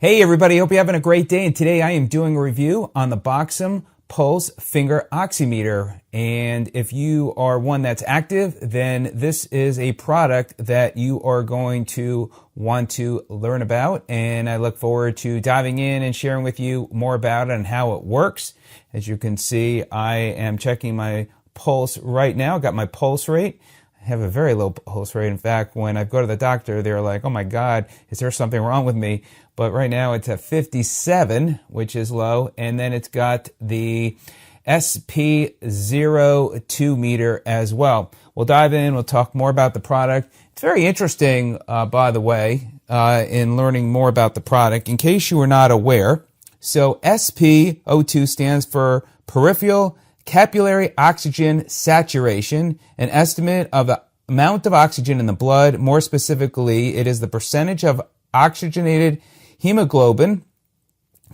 Hey everybody, hope you're having a great day, and today I am doing a review on the Boxym Pulse Finger Oximeter. And if you are one that's active, then this is a product that you are going to want to learn about, and I look forward to diving in and sharing with you more about it and how it works. As you can see, I am checking my pulse right now. Got my pulse rate. I have a very low pulse rate. In fact, when I go to the doctor, they're like, oh my God, is there something wrong with me? But right now it's at 57, which is low. And then it's got the SP02 meter as well. We'll dive in. We'll talk more about the product. It's very interesting, by the way, in learning more about the product. In case you were not aware, so SP02 stands for peripheral capillary oxygen saturation, an estimate of the amount of oxygen in the blood. More specifically, it is the percentage of oxygenated hemoglobin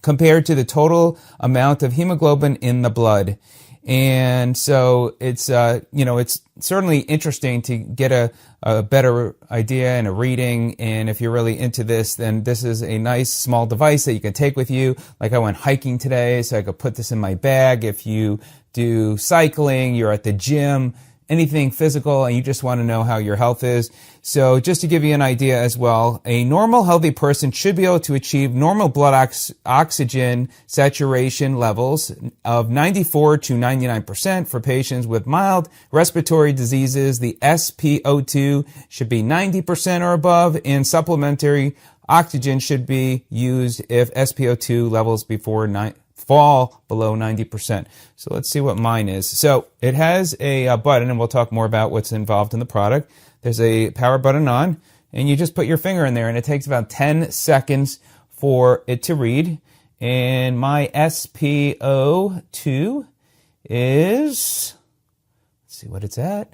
compared to the total amount of hemoglobin in the blood. And so it's, it's certainly interesting to get a better idea and a reading. And if you're really into this, then this is a nice small device that you can take with you. Like I went hiking today, so I could put this in my bag. If you do cycling, you're at the gym, anything physical, and you just want to know how your health is. So just to give you an idea as well, a normal healthy person should be able to achieve normal blood oxygen saturation levels of 94 to 99%. For patients with mild respiratory diseases, the SpO2 should be 90% or above, and supplementary oxygen should be used if SpO2 levels fall below 90%. So let's see what mine is. So it has a button, and we'll talk more about what's involved in the product. There's a power button on, and you just put your finger in there, and it takes about 10 seconds for it to read. And my SpO2 is, let's see what it's at.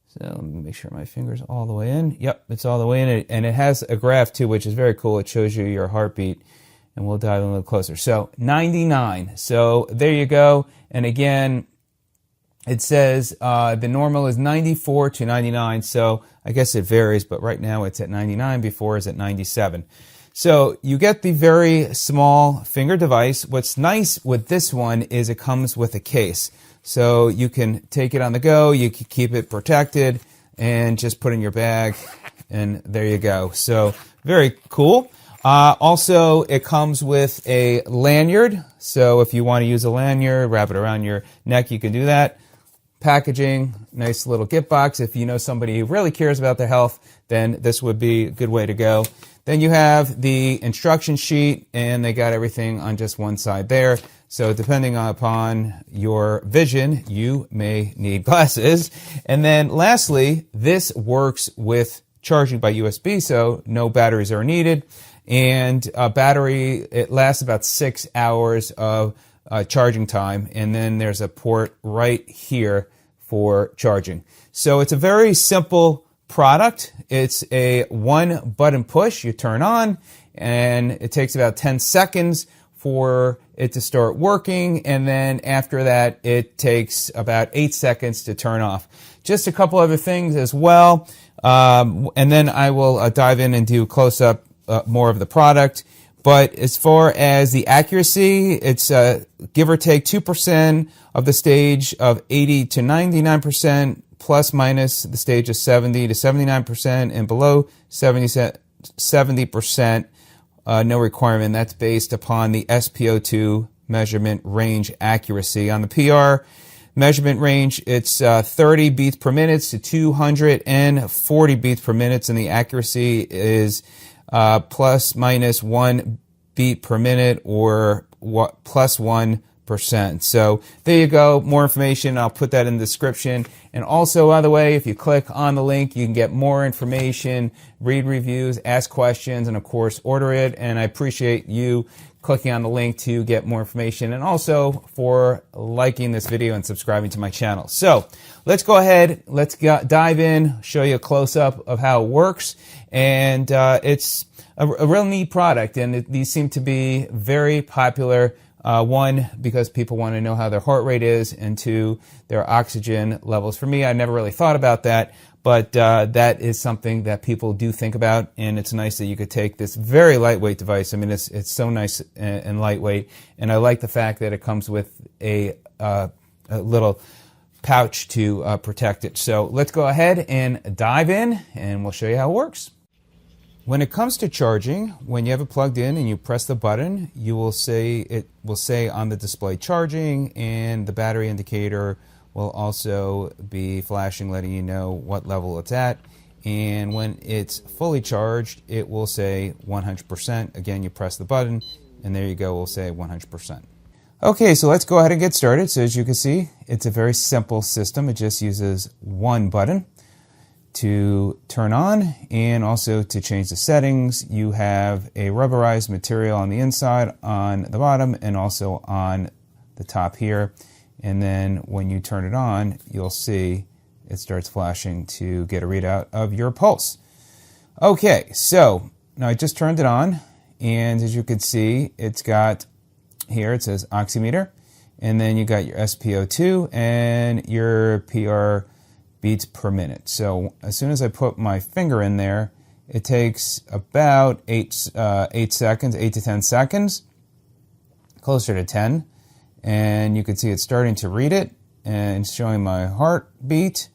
So let me make sure my finger's all the way in. Yep, it's all the way in, and it has a graph too, which is very cool. It shows you your heartbeat. And we'll dive in a little closer. So 99. So there you go. And again, it says the normal is 94 to 99. So I guess it varies, but right now it's at 99. Before it's at 97. So you get the very small finger device. What's nice with this one is it comes with a case. So you can take it on the go. You can keep it protected and just put it in your bag. And there you go. So very cool. Also, it comes with a lanyard, so if you want to use a lanyard, wrap it around your neck, you can do that. Packaging, nice little gift box. If you know somebody who really cares about their health, then this would be a good way to go. Then you have the instruction sheet, and they got everything on just one side there. So depending upon your vision, you may need glasses. And then lastly, this works with charging by USB, so no batteries are needed. And battery, it lasts about 6 hours of charging time. And then there's a port right here for charging. So it's a very simple product. It's a one button push. You turn on, and it takes about 10 seconds for it to start working. And then after that, it takes about 8 seconds to turn off. Just a couple other things as well. And then I will dive in and do close up more of the product. But as far as the accuracy, it's give or take 2% of the stage of 80 to 99%, plus minus the stage of 70 to 79%, and below 70%, no requirement. That's based upon the SpO2 measurement range accuracy. On the PR measurement range, it's 30 beats per minute to 240 beats per minute, and the accuracy is plus minus 1 beat per minute, or plus 1%. So there you go. More information, I'll put that in the description. And also, by the way, if you click on the link, you can get more information, read reviews, ask questions, and of course, order it. And I appreciate you clicking on the link to get more information, and also for liking this video and subscribing to my channel. So let's go ahead, let's dive in, show you a close-up of how it works. And it's a real neat product, and these seem to be very popular One, because people want to know how their heart rate is, and two, their oxygen levels. For me, I never really thought about that, but that is something that people do think about, and it's nice that you could take this very lightweight device. I mean, it's so nice and lightweight, and I like the fact that it comes with a little pouch to protect it. So let's go ahead and dive in, and we'll show you how it works. When it comes to charging, when you have it plugged in and you press the button, it will say on the display charging, and the battery indicator will also be flashing, letting you know what level it's at. And when it's fully charged, it will say 100%. Again, you press the button, and there you go, it will say 100%. Okay, so let's go ahead and get started. So as you can see, it's a very simple system. It just uses one button to turn on, and also to change the settings. You have a rubberized material on the inside, on the bottom, and also on the top here. And then when you turn it on, you'll see it starts flashing to get a readout of your pulse. Okay, so now I just turned it on, and as you can see, it's got here, it says Oximeter, and then you got your SpO2 and your PR beats per minute. So as soon as I put my finger in there, it takes about 8 to 10 seconds, closer to 10, and you can see it's starting to read it and showing my heartbeat,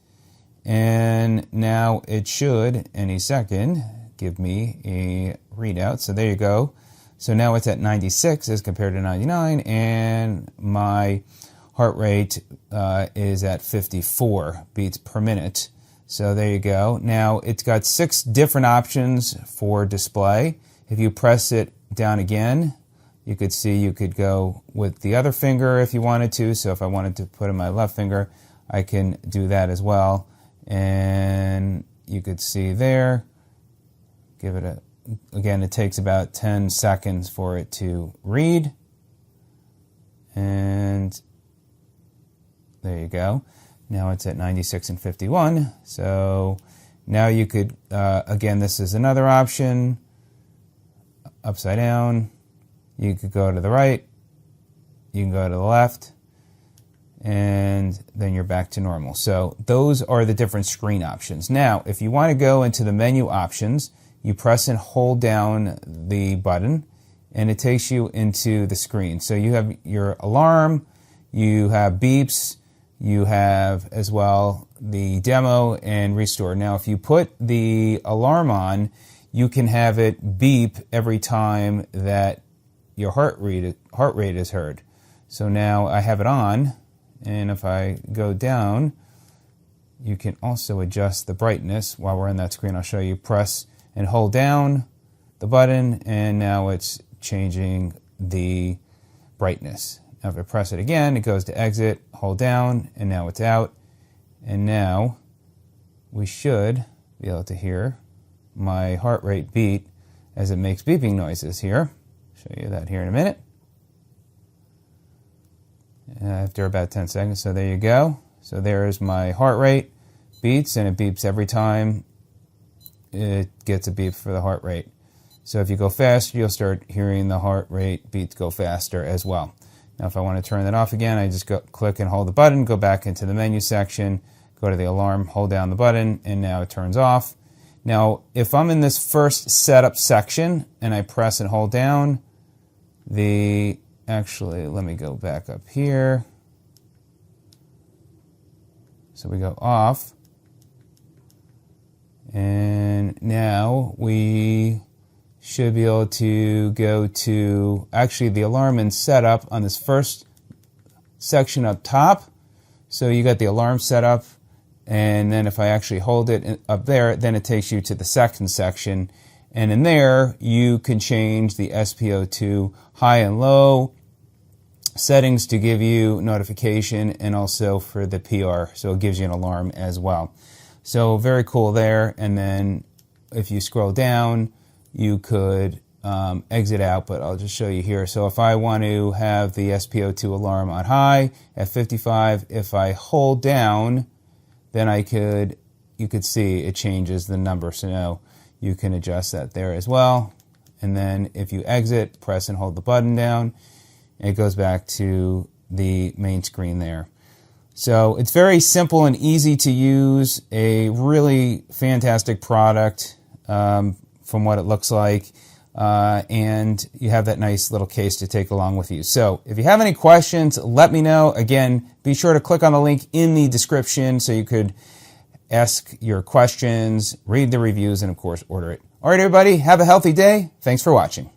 and now it should any second give me a readout. So there you go. So now it's at 96 as compared to 99, and my heart rate is at 54 beats per minute. So there you go. Now it's got 6 different options for display. If you press it down again, you could see you could go with the other finger if you wanted to. So if I wanted to put in my left finger, I can do that as well. And you could see there, give it a, again, it takes about 10 seconds for it to read. And there you go. Now it's at 96 and 51. So now you could, again, this is another option. Upside down. You could go to the right. You can go to the left. And then you're back to normal. So those are the different screen options. Now, if you want to go into the menu options, you press and hold down the button, and it takes you into the screen. So you have your alarm, you have beeps, you have as well the demo and restore. Now, if you put the alarm on, you can have it beep every time that your heart rate is heard. So now I have it on, and if I go down, you can also adjust the brightness. While we're on that screen, I'll show you. Press and hold down the button, and now it's changing the brightness. Now if I press it again, it goes to exit, hold down, and now it's out. And now we should be able to hear my heart rate beat as it makes beeping noises here. Show you that here in a minute. After about 10 seconds, so there you go. So there's my heart rate beats, and it beeps every time it gets a beep for the heart rate. So if you go faster, you'll start hearing the heart rate beats go faster as well. Now if I want to turn that off again, I just click and hold the button, go back into the menu section, go to the alarm, hold down the button, and now it turns off. Now if I'm in this first setup section and I press and hold down, actually let me go back up here. So we go off, and now we should be able to go to, actually the alarm and setup on this first section up top. So you got the alarm set up, and then if I actually hold it up there, then it takes you to the second section, and in there you can change the SpO2 high and low settings to give you notification, and also for the PR, so it gives you an alarm as well. So very cool there. And then if you scroll down, you could exit out, but I'll just show you here. So if I want to have the SpO2 alarm on high at 55, if I hold down, then you could see it changes the number. So now you can adjust that there as well. And then if you exit, press and hold the button down, and it goes back to the main screen there. So it's very simple and easy to use, a really fantastic product from what it looks like, and you have that nice little case to take along with you. So if you have any questions, let me know. Again, be sure to click on the link in the description so you could ask your questions, read the reviews, and of course order it. All right, everybody, have a healthy day. Thanks for watching.